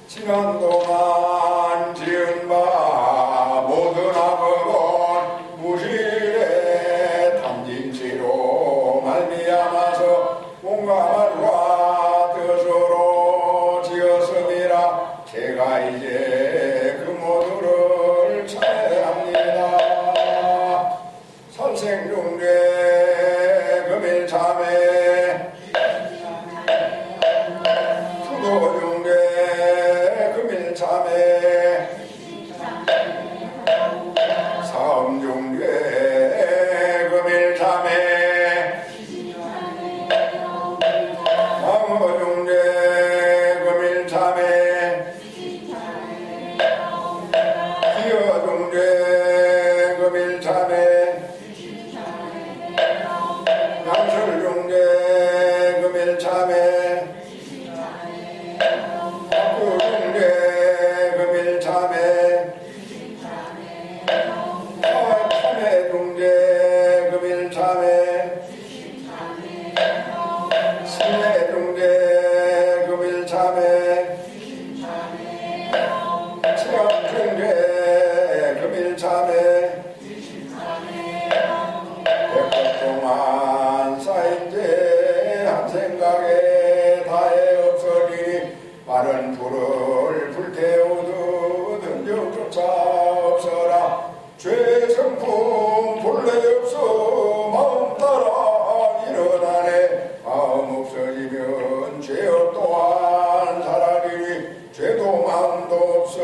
지난 동안 지은 바 모든 악은 무실의 탐진치로 말미암아서 몸과 말과 뜻으로 지었음이라 제가 이제 그 모두를 찬양합니다. 선생중죄 금일참회 수도중죄 금일참회 사음중죄 금일참회 망어중죄 금일참회 기여중죄 금일참회 양설중죄 금일참회 참회중죄 금일참회 신례중죄 금일참회 치암중죄 금일참회 백번 동안 쌓인 죄 한 생각에 다해 없으니 마른 불을 불태우듯 흔적조차 없어라. 죄 성품 본래 없어 마음 따라 일어나네. 마음 없어지면 죄업 또한 사라지니 죄도 마음도 없어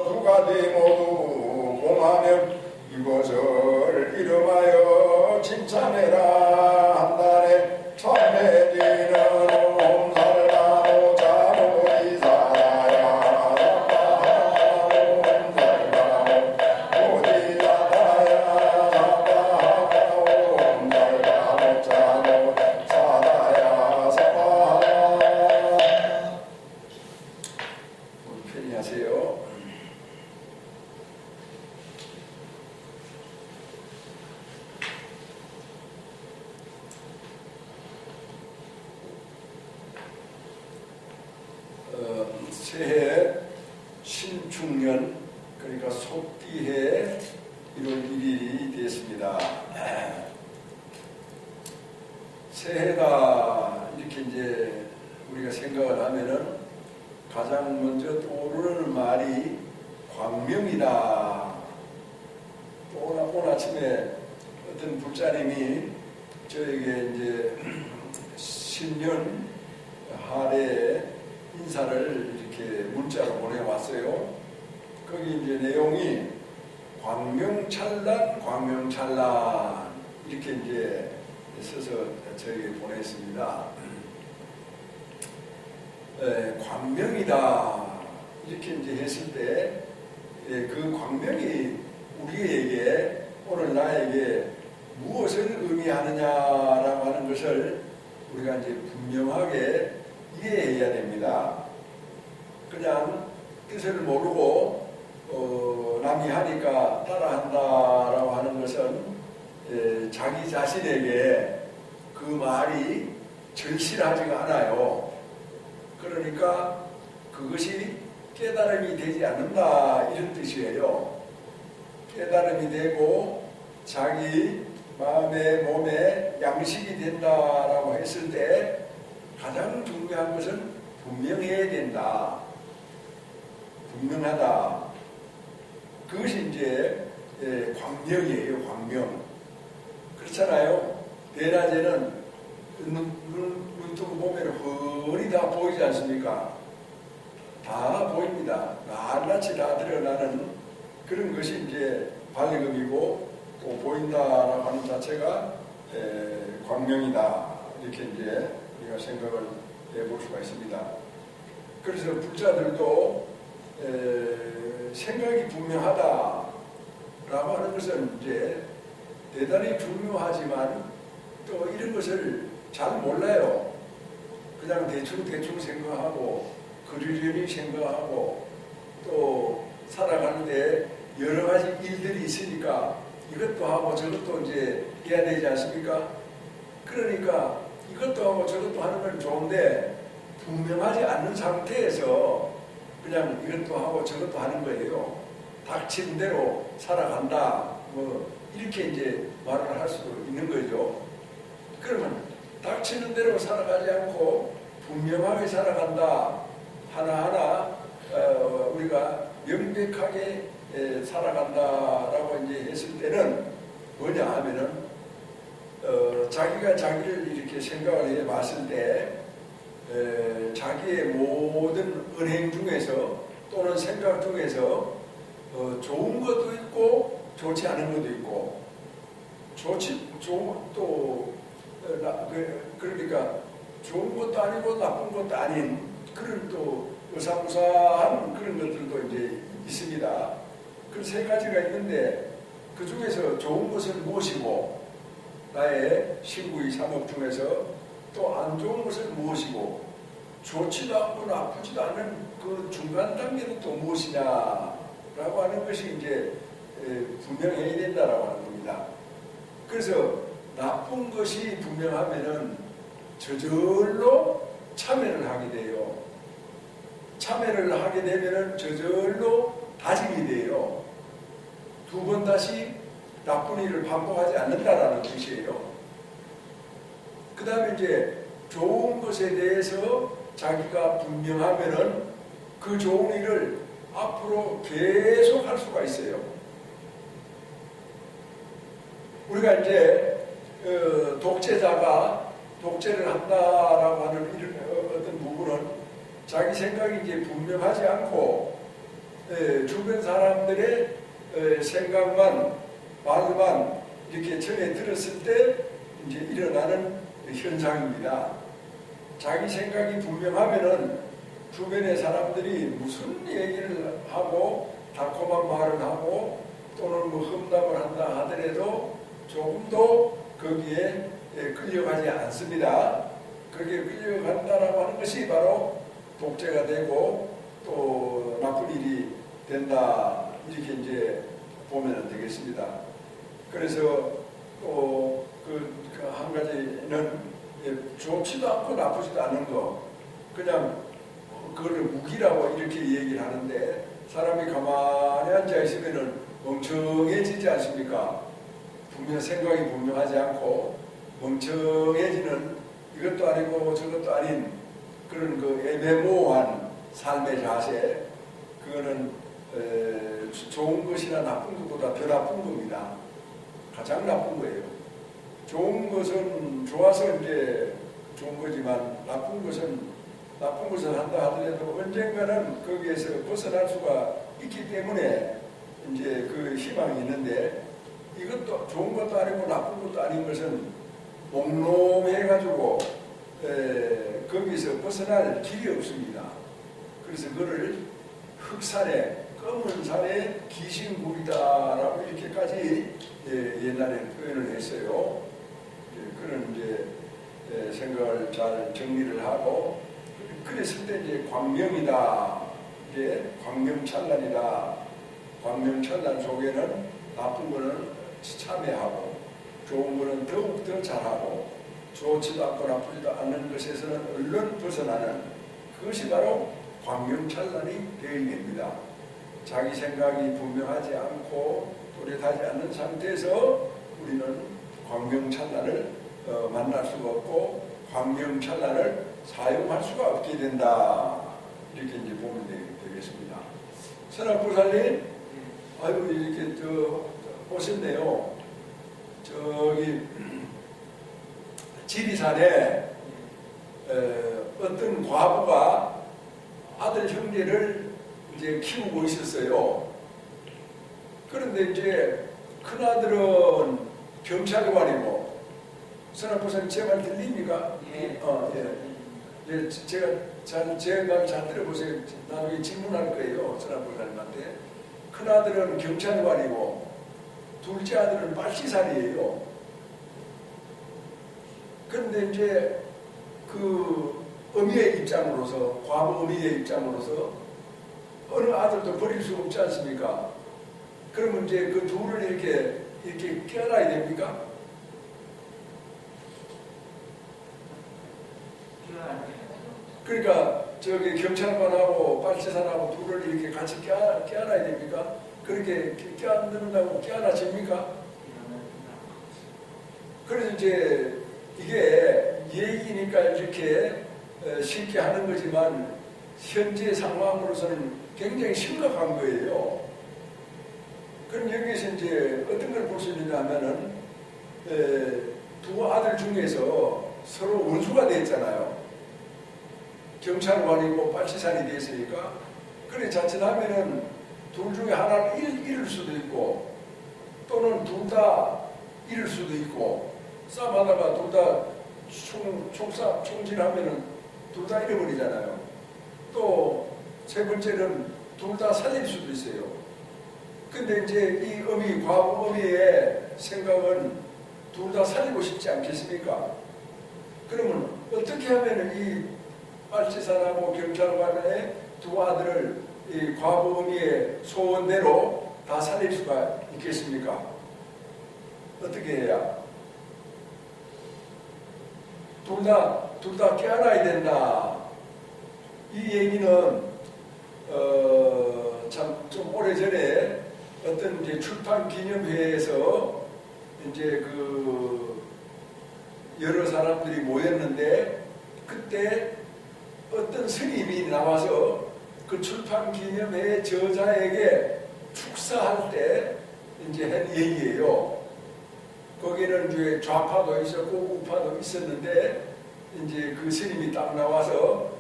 두 가지 모두 공하면 이것을 이름하여 칭찬해라 한다네. 참회지는 옴살나무 자모이사야 새해 신축년, 그러니까 속기해 1월 1일이 됐습니다. 새해가 이렇게 이제 우리가 생각을 하면은 가장 먼저 떠오르는 말이 광명이다. 오늘 아침에 어떤 불자님이 저에게 이제 신년 할애 인사를 이렇게 문자로 보내왔어요. 거기 이제 내용이 광명찬란, 광명찬란 이렇게 이제 써서 저에게 보냈습니다. 광명이다 이렇게 이제 했을 때 그 광명이 우리에게 오늘 나에게 무엇을 의미하느냐라고 하는 것을 우리가 이제 분명하게 이해해야 됩니다. 그냥 뜻을 모르고 남이 하니까 따라한다라고 하는 것은 자기 자신에게 그 말이 절실하지가 않아요. 그러니까 그것이 깨달음이 되지 않는다 이런 뜻이에요. 깨달음이 되고 자기 마음에 몸에 양식이 된다라고 했을 때 가장 중요한 것은 분명해야 된다. 분명하다. 그것이 이제 광명이에요. 광명. 그렇잖아요. 대낮에는 눈 뜨고 보면 훤히 다 보이지 않습니까? 다 보입니다. 낱낱이 다 드러나는 그런 것이 이제 밝음이고 또 보인다라고 하는 자체가 광명이다. 이렇게 이제 우리가 생각을 해볼 수가 있습니다. 그래서 불자들도 생각이 분명하다라고 하는 것은 이제 대단히 중요하지만 또 이런 것을 잘 몰라요. 그냥 대충 생각하고 그러려니 생각하고 또 살아가는데 여러 가지 일들이 있으니까 이것도 하고 저것도 이제 해야 되지 않습니까? 그러니까 이것도 하고 저것도 하는 건 좋은데 분명하지 않는 상태에서 그냥 이것도 하고 저것도 하는 거예요. 닥친 대로 살아간다. 뭐 이렇게 이제 말을 할 수도 있는 거죠. 그러면 닥치는 대로 살아가지 않고 분명하게 살아간다. 하나하나 우리가 명백하게 살아간다라고 이제 했을 때는 뭐냐 하면은 자기가 자기를 이렇게 생각을 해 봤을 때 자기의 모든 언행 중에서 또는 생각 중에서 좋은 것도 있고 좋지 않은 것도 있고 그러니까 좋은 것도 아니고 나쁜 것도 아닌 그런 또 의사무사한 그런 것들도 이제 있습니다. 그 세 가지가 있는데 그 중에서 좋은 것은 무엇이고 나의 신구의 산업 중에서 또 안 좋은 것은 무엇이고 좋지도 않고 나쁘지도 않은 그 중간 단계는 또 무엇이냐라고 하는 것이 이제 분명해야 된다라고 하는 겁니다. 그래서 나쁜 것이 분명하면은 저절로 참여를 하게 돼요. 참여를 하게 되면은 저절로 다짐이 돼요. 두 번 다시 나쁜 일을 반복하지 않는다라는 뜻이에요. 그 다음에 이제 좋은 것에 대해서 자기가 분명하면은 그 좋은 일을 앞으로 계속 할 수가 있어요. 우리가 이제 독재자가 독재를 한다라고 하는 이런 어떤 부분은 자기 생각이 이제 분명하지 않고 주변 사람들의 생각만 말만 이렇게 전해 들었을 때 이제 일어나는 현상입니다. 자기 생각이 분명하면은 주변의 사람들이 무슨 얘기를 하고 달콤한 말을 하고 또는 뭐 험담을 한다 하더라도 조금도 거기에 끌려가지 않습니다. 거기에 끌려간다라고 하는 것이 바로 독재가 되고 또 나쁜 일이 된다. 이렇게 이제 보면 되겠습니다. 그래서 또 한 가지는 좋지도 않고 나쁘지도 않은 거 그냥 그거를 무기라고 이렇게 얘기를 하는데 사람이 가만히 앉아 있으면은 멍청해지지 않습니까? 분명 생각이 분명하지 않고 멍청해지는 이것도 아니고 저것도 아닌 그런 그 애매모호한 삶의 자세 그거는 좋은 것이나 나쁜 것보다 더 나쁜 겁니다. 가장 나쁜 거예요. 좋은 것은 좋아서 이제 좋은 거지만 나쁜 것은 한다 하더라도 언젠가는 거기에서 벗어날 수가 있기 때문에 이제 그 희망이 있는데 이것도 좋은 것도 아니고 나쁜 것도 아닌 것은 몽롱해가지고 거기서 벗어날 길이 없습니다. 그래서 그거를 흑산에 검은 산에 귀신굴이다라고 이렇게까지 옛날에 표현을 했어요. 그런 이제 생각을 잘 정리를 하고 그랬을 때 이제 광명이다. 이제 광명찬란이다. 광명찬란 속에는 나쁜 거는 참여하고 좋은 거는 더욱더 잘하고 좋지도 않고 나쁘지도 않는 것에서는 얼른 벗어나는 그것이 바로 광명찬란이 되어야 됩니다. 자기 생각이 분명하지 않고 또렷하지 않는 상태에서 우리는 광명찬란을 만날 수가 없고 광명찬란을 사용할 수가 없게 된다. 이렇게 이제 보면 되겠습니다. 선악보살님, 아유 이렇게 오셨네요. 저기 지리산에 어떤 과부가 아들 형제를 이제 키우고 있었어요. 그런데 이제 큰아들은 경찰관이고, 선악보사님 제 말 들립니까? 예. 예, 제가 제 말 잘 들어보세요. 나중에 질문할 거예요, 선악보사님한테. 큰아들은 경찰관이고, 둘째 아들은 빨치살이에요. 그런데 이제 그 어미의 입장으로서, 과부 어미의 입장으로서 어느 아들도 버릴 수 없지 않습니까? 그러면 이제 그 둘을 이렇게 깨어나야 됩니까? 그러니까 저기 경찰관하고 빨치산하고 둘을 이렇게 같이 깨어나야 됩니까? 그렇게 깨어난다고 깨어나집니까? 그래서 이제 이게 얘기니까 이렇게 쉽게 하는 거지만 현재 상황으로서는 굉장히 심각한 거예요. 그럼 여기에서 이제 어떤 걸 볼 수 있느냐 하면은 두 아들 중에서 서로 원수가 됐잖아요. 경찰관이고 빨치산이 됐으니까. 그래 자칫하면은 둘 중에 하나를 잃을 수도 있고, 또는 둘 다 잃을 수도 있고, 싸움하다가 둘 다 총질하면은 둘 다 잃어버리잖아요. 또 세 번째는 둘 다 살릴 수도 있어요. 근데 이제 이 과부 어미의 생각은 둘 다 살리고 싶지 않겠습니까? 그러면 어떻게 하면 이 빨치산하고 경찰관의 두 아들을 이 과부 어미의 소원대로 다 살릴 수가 있겠습니까? 어떻게 해야? 둘 다 깨어나야 된다. 이 얘기는 참 좀 오래전에 어떤 이제 출판 기념회에서 이제 그 여러 사람들이 모였는데, 그때 어떤 스님이 나와서 그 출판 기념회 저자에게 축사할 때 이제 한 얘기예요. 거기는 이제 좌파도 있었고 우파도 있었는데, 이제 그 스님이 딱 나와서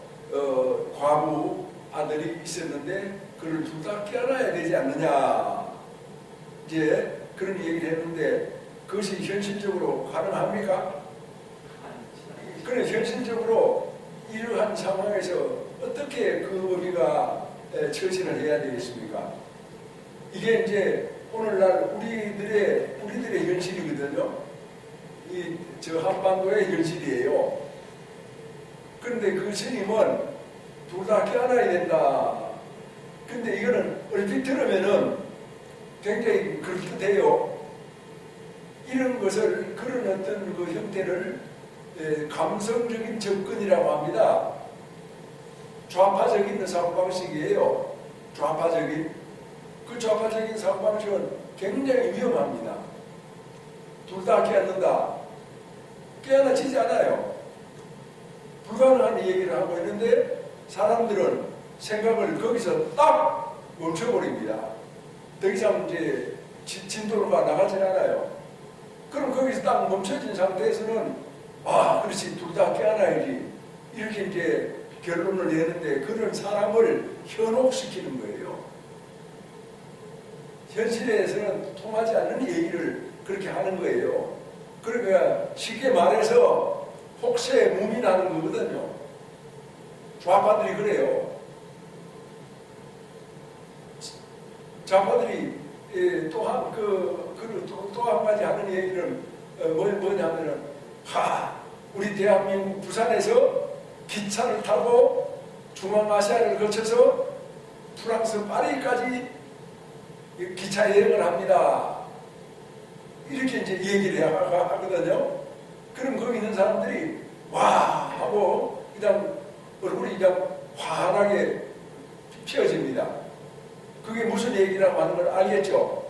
과부 아들이 있었는데 그를 둘 다 깨어나야 되지 않느냐, 이제 그런 얘기를 했는데, 그것이 현실적으로 가능합니까? 그래, 현실적으로 이러한 상황에서 어떻게 그 어미가 처신을 해야 되겠습니까? 이게 이제 오늘날 우리들의 현실이거든요. 저 한반도의 현실이에요. 그런데 그 스님은 둘 다 깨어나야 된다. 근데 이거는 얼핏 들으면은 굉장히 그럴듯해요. 이런 것을, 그런 어떤 그 형태를 감성적인 접근이라고 합니다. 좌파적인 사고방식이에요. 좌파적인. 그 좌파적인 사고방식은 굉장히 위험합니다. 둘 다 깨어난다. 깨어나지지 않아요. 불가능한 얘기를 하고 있는데 사람들은 생각을 거기서 딱 멈춰버립니다. 더 이상 이제 진도가 나가지 않아요. 그럼 거기서 딱 멈춰진 상태에서는 그렇지, 둘 다 깨어나야지, 이렇게 이제 결론을 내는데, 그런 사람을 현혹시키는 거예요. 현실에서는 통하지 않는 얘기를 그렇게 하는 거예요. 그러니까 쉽게 말해서 혹세무민하는 거거든요. 좌파들이 그래요. 좌파들이 또 한 가지 하는 얘기는 뭐냐면은, 우리 대한민국 부산에서 기차를 타고 중앙아시아를 거쳐서 프랑스 파리까지 기차 여행을 합니다. 이렇게 이제 얘기를 하거든요. 그럼 거기 있는 사람들이 와 하고 그냥 얼굴이 그냥 환하게 피어집니다. 그게 무슨 얘기라고 하는 걸 알겠죠?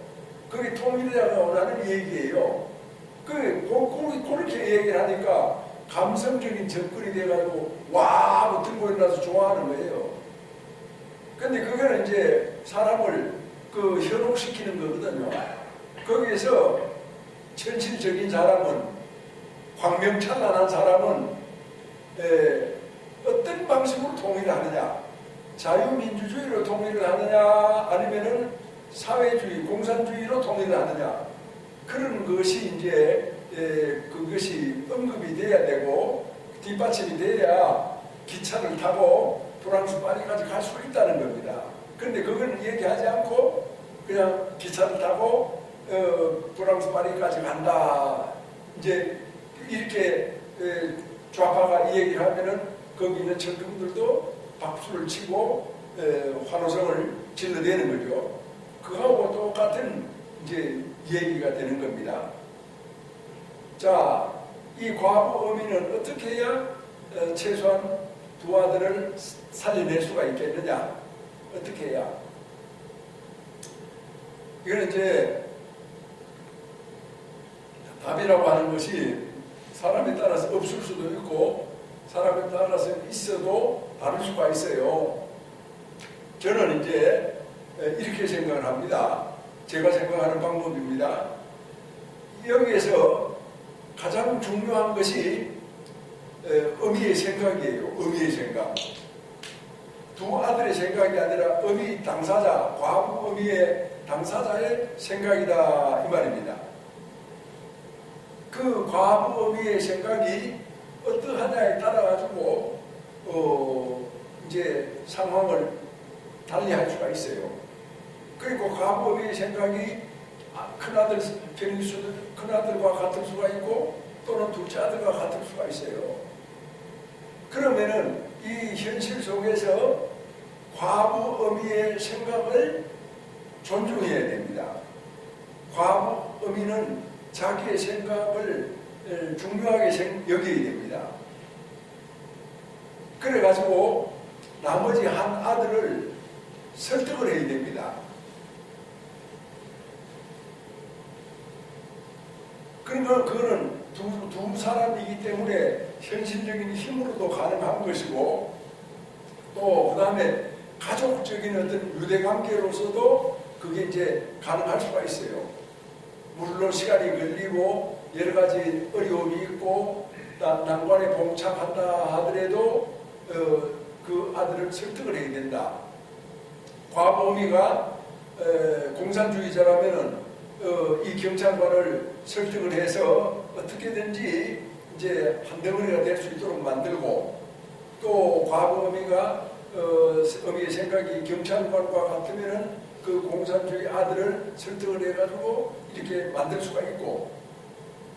그게 통일이라고 원하는 얘기예요. 그렇게 얘기를 하니까 감성적인 접근이 돼가지고 와 하고 들고 일어나서 좋아하는 거예요. 근데 그거는 이제 사람을 현혹시키는 거거든요. 거기에서 현실적인 사람은 광명찬란한 사람은 어떤 방식으로 통일을 하느냐, 자유민주주의로 통일을 하느냐, 아니면은 사회주의, 공산주의로 통일을 하느냐, 그런 것이 이제 그것이 언급이 돼야 되고 뒷받침이 돼야 기차를 타고 프랑스 파리까지 갈 수 있다는 겁니다. 그런데 그걸 얘기하지 않고 그냥 기차를 타고 프랑스 파리까지 간다, 이제 이렇게 좌파가 이 얘기를 하면은 거기 있는 청중들도 박수를 치고 환호성을 질러대는 거죠. 그거하고 똑같은 이제 얘기가 되는 겁니다. 자, 이 과부 어미는 어떻게 해야 최소한 두 아들을 살려낼 수가 있겠느냐? 어떻게 해야? 이거는 이제 답이라고 하는 것이 사람에 따라서 없을 수도 있고 사람에 따라서 있어도 다를 수가 있어요. 저는 이제 이렇게 생각을 합니다. 제가 생각하는 방법입니다. 여기에서 가장 중요한 것이 어미의 생각이에요. 어미의 생각. 두 아들의 생각이 아니라 어미 당사자, 과부 어미의 당사자의 생각이다, 이 말입니다. 그 과부 어미의 생각이 어떠하냐에 따라 가지고 이제 상황을 달리할 수가 있어요. 그리고 과부 어미의 생각이 큰아들 편일 수도, 큰아들과 같을 수가 있고 또는 둘째 아들과 같을 수가 있어요. 그러면은 이 현실 속에서 과부 어미의 생각을 존중해야 됩니다. 과부 어미는 자기의 생각을 중요하게 여겨야 됩니다. 그래가지고 나머지 한 아들을 설득을 해야 됩니다. 그러니까 그거는 두 사람이기 때문에 현실적인 힘으로도 가능한 것이고 또 그 다음에 가족적인 어떤 유대관계로서도 그게 이제 가능할 수가 있어요. 물론 시간이 걸리고 여러 가지 어려움이 있고 난관에 봉착한다 하더라도 그 아들을 설득을 해야 된다. 과부 어미가 공산주의자라면은 이 경찰관을 설득을 해서 어떻게든지 이제 한 덩어리가 될 수 있도록 만들고 또 과부 어미가 어미의 생각이 경찰관과 같으면은 그 공산주의 아들을 설득을 해가지고 이렇게 만들 수가 있고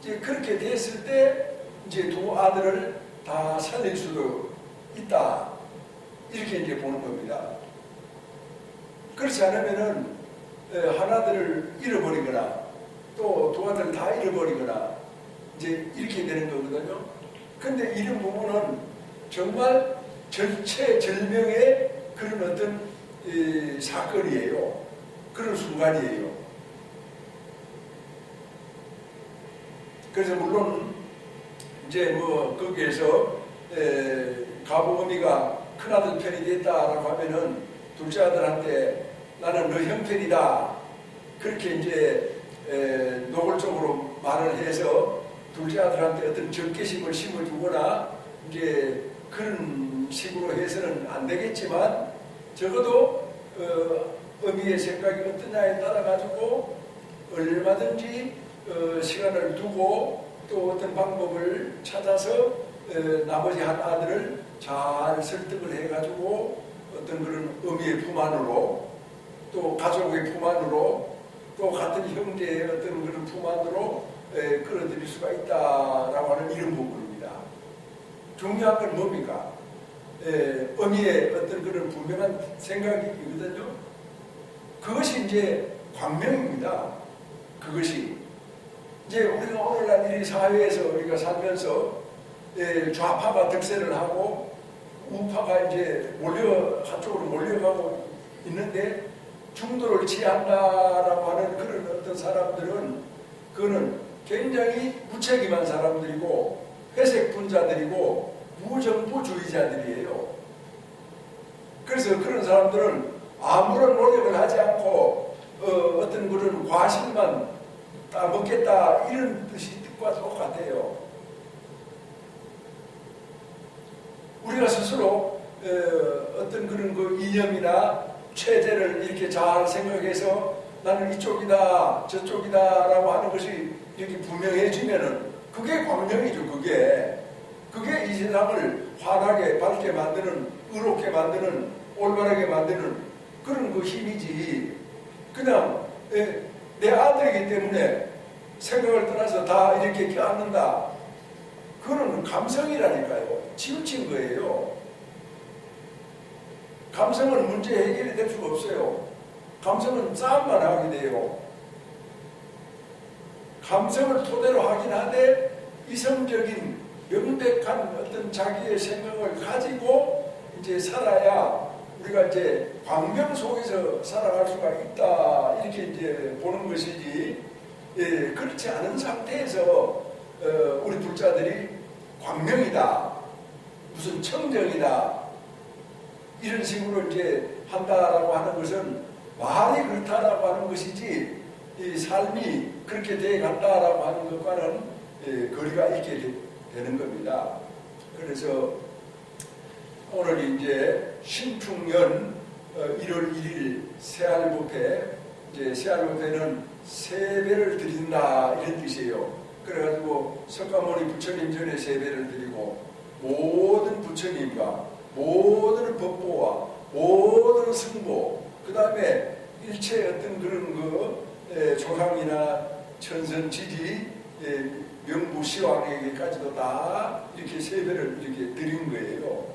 이제 그렇게 됐을 때 이제 두 아들을 다 살릴 수도 있다, 이렇게 이제 보는 겁니다. 그렇지 않으면은 하나들을 잃어버리거나 또 두 아들을 다 잃어버리거나 이제 이렇게 되는 거거든요. 근데 이런 부분은 정말 절체절명의 그런 어떤 사건이에요. 그런 순간이에요. 그래서 물론 이제 뭐 거기에서 과부 어미가 큰아들 편이 됐다라고 하면은 둘째 아들한테 나는 너 형편이다, 그렇게 이제 노골적으로 말을 해서 둘째 아들한테 어떤 적개심을 심어주거나 이제 그런 식으로 해서는 안 되겠지만 적어도 어미의 생각이 어떠냐에 따라 가지고 얼마든지 시간을 두고 또 어떤 방법을 찾아서 나머지 한 아들을 잘 설득을 해가지고 어떤 그런 어미의 품 안으로 또 가족의 품 안으로 또 같은 형제의 어떤 그런 품 안으로 끌어들일 수가 있다라고 하는 이런 부분입니다. 중요한 건 뭡니까? 어미의 어떤 그런 분명한 생각이거든요. 그것이 이제 광명입니다. 그것이 이제 우리가 오늘날 이 사회에서 우리가 살면서 좌파가 득세를 하고 우파가 이제 한쪽으로 몰려가고 있는데 중도를 취한다라고 하는 그런 어떤 사람들은 그거는 굉장히 무책임한 사람들이고 회색 분자들이고 무정부주의자들이에요. 그래서 그런 사람들은 아무런 노력을 하지 않고 어떤 그런 과실만 따먹겠다 이런 뜻과 똑같아요. 스스로 어떤 그런 그 이념이나 체제를 이렇게 잘 생각해서 나는 이쪽이다 저쪽이다 라고 하는 것이 이렇게 분명해지면은 그게 광명이죠. 그게 이 세상을 환하게 밝게 만드는, 의롭게 만드는, 올바르게 만드는 그런 그 힘이지. 그냥 내 아들이기 때문에 생각을 떠나서 다 이렇게 껴안는다. 그거는 감성이라니까요. 치우친 거예요. 감성은 문제 해결이 될 수가 없어요. 감성은 싸움만 하게 돼요. 감성을 토대로 하긴 하되 이성적인 명백한 어떤 자기의 생각을 가지고 이제 살아야 우리가 이제 광명 속에서 살아갈 수가 있다. 이렇게 이제 보는 것이지. 그렇지 않은 상태에서 우리 불자들이 광명이다. 무슨 청정이다. 이런 식으로 이제 한다라고 하는 것은 말이 그렇다라고 하는 것이지 이 삶이 그렇게 돼 간다라고 하는 것과는 거리가 있게 되는 겁니다. 그래서 오늘 이제 신축년 1월 1일 새알부패, 이제 새알부패는 세배를 드린다 이런 뜻이에요. 그래가지고 석가모니 부처님 전에 세배를 드리고 모든 부처님과 모든 법보와 모든 승보, 그 다음에 일체 어떤 그런 조상이나 천선 지지 명부 시왕에게까지도 다 이렇게 세배를 이렇게 드린 거예요.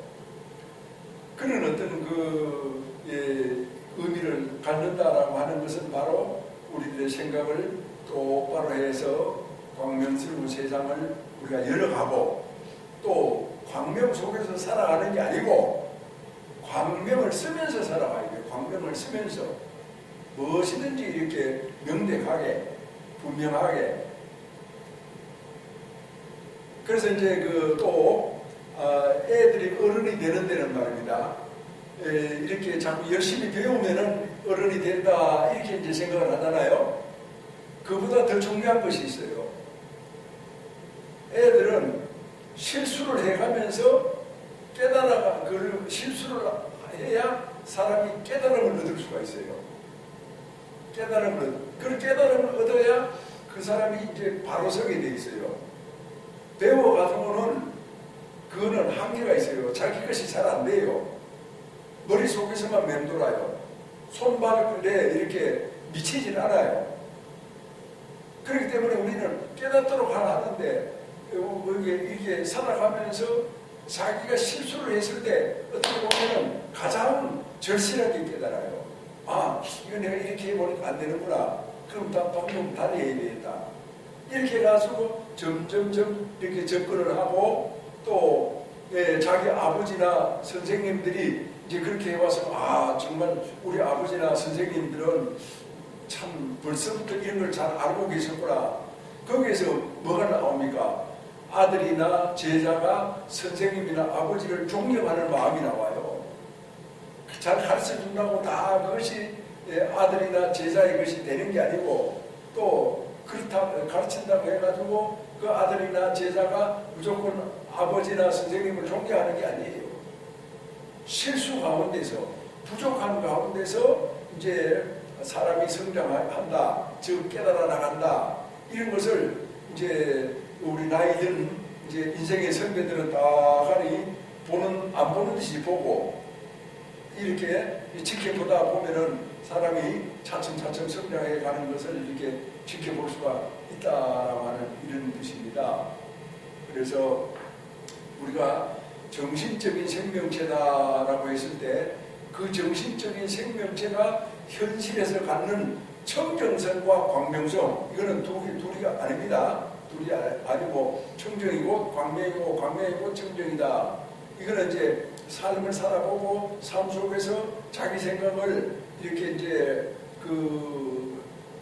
그런 어떤 의미를 갖는다라고 하는 것은 바로 우리들의 생각을 똑바로 해서 광명스러운 세상을 우리가 열어가고 또 광명 속에서 살아가는 게 아니고 광명을 쓰면서 살아가야 돼요. 광명을 쓰면서 무엇이든지 이렇게 명백하게 분명하게. 그래서 이제 또 애들이 어른이 되는 데는 말입니다. 이렇게 자꾸 열심히 배우면은 어른이 된다 이렇게 이제 생각을 하잖아요. 그보다 더 중요한 것이 있어요. 애들은 실수를 해가면서 깨달아가 그 실수를 해야 사람이 깨달음을 얻을 수가 있어요. 그 깨달음을 얻어야 그 사람이 이제 바로 서게 돼 있어요. 배워가지고는 그거는 한계가 있어요. 자기 것이 잘 안 돼요. 머릿속에서만 맴돌아요. 손발에 이렇게 미치질 않아요. 그렇기 때문에 우리는 깨닫도록 하는데 이게 살아가면서 자기가 실수를 했을 때 어떻게 보면 가장 절실하게 깨달아요. 아, 이거 내가 이렇게 해보니까 안 되는구나. 그럼 방금 달리 해야 되겠다. 이렇게 해가지고 점점점 이렇게 접근을 하고 또 자기 아버지나 선생님들이 이제 그렇게 해와서 아, 정말 우리 아버지나 선생님들은 참 벌써부터 이런 걸 잘 알고 계셨구나. 거기에서 뭐가 나옵니까? 아들이나 제자가 선생님이나 아버지를 존경하는 마음이 나와요. 잘 가르쳐준다고 다 그것이 아들이나 제자의 것이 되는 게 아니고 또 그렇다 가르친다고 해가지고 그 아들이나 제자가 무조건 아버지나 선생님을 존경하는 게 아니에요. 실수 가운데서 부족한 가운데서 이제 사람이 성장한다, 즉 깨달아 나간다 이런 것을 이제 우리 나이든 이제 인생의 선배들은 다 가니 안 보는 듯이 보고 이렇게 지켜보다 보면은 사람이 차츰차츰 성장해 가는 것을 이렇게 지켜볼 수가 있다라고 하는 이런 뜻입니다. 그래서 우리가 정신적인 생명체다라고 했을 때 그 정신적인 생명체가 현실에서 갖는 청정성과 광명성, 이거는 둘이가 아닙니다. 둘이 아니고 청정이고 광명이고 광명이고 청정이다. 이거는 이제 삶을 살아보고 삶 속에서 자기 생각을 이렇게 이제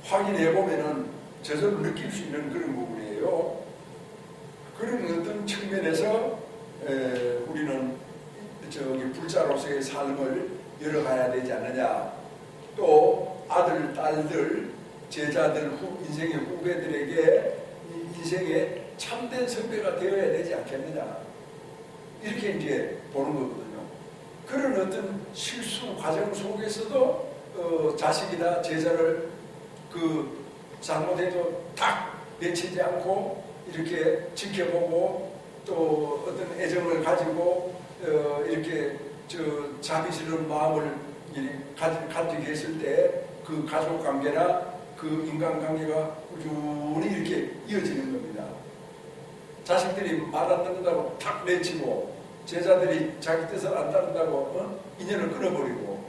확인해 보면은 저절로 느낄 수 있는 그런 부분이에요. 그런 어떤 측면에서 우리는 불자로서의 삶을 열어가야 되지 않느냐. 또 아들, 딸들, 제자들, 인생의 후배들에게 인생의 참된 선배가 되어야 되지 않겠느냐. 이렇게 이제 보는 거거든요. 그런 어떤 실수 과정 속에서도 자식이나 제자를 그 잘못해도 탁 내치지 않고 이렇게 지켜보고 또 어떤 애정을 가지고 이렇게 자비스러운 마음을 가지게 했을 때 그 가족 관계나 그 인간 관계가 꾸준히 이렇게 이어지는 겁니다. 자식들이 말 안 듣는다고 탁 내치고 제자들이 자기 뜻을 안 따른다고 인연을 끊어버리고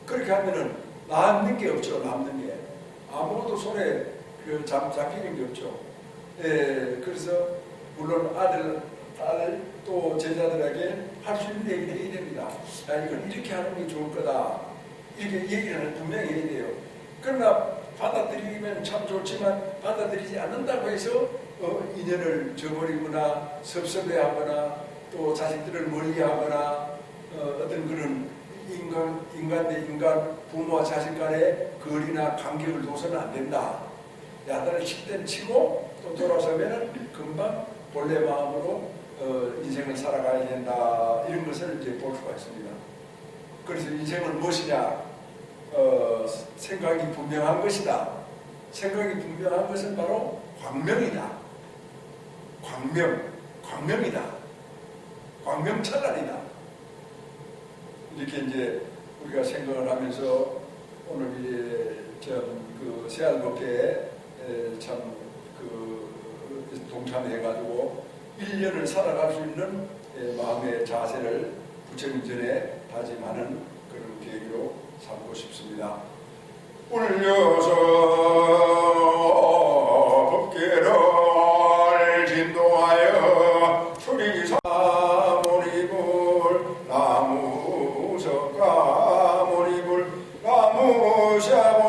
그렇게 하면은 남는 게 없죠. 남는 게 아무것도 손에 잡히는 게 없죠. 그래서 물론 아들, 딸 또 제자들에게 할 수 있는 얘기를 해야 됩니다. 이건 이렇게 하는 게 좋을 거다. 이렇게 얘기를 분명히 해야 돼요. 그러나 받아들이면 참 좋지만 받아들이지 않는다고 해서 인연을 저버리거나 섭섭해하거나 또 자식들을 멀리하거나 어떤 그런 인간 대 인간 부모와 자식 간의 거리나 간격을 둬서는 안 된다. 야단을 칠 땐 치고 또 돌아서면 금방 본래 마음으로 인생을 살아가야 된다. 이런 것을 이제 볼 수가 있습니다. 그래서 인생은 무엇이냐? 생각이 분명한 것이다. 생각이 분명한 것은 바로 광명이다. 광명이다. 광명찰날이다. 이렇게 이제 우리가 생각을 하면서 오늘 그 새알법회에 동참해가지고 1년을 살아갈 수 있는 마음의 자세를 부처님 전에 다짐하는 그런 계기로 삼고 싶습니다. 울려서 법계를 진도하여 수리사모니불 나무석가모니불 나무샤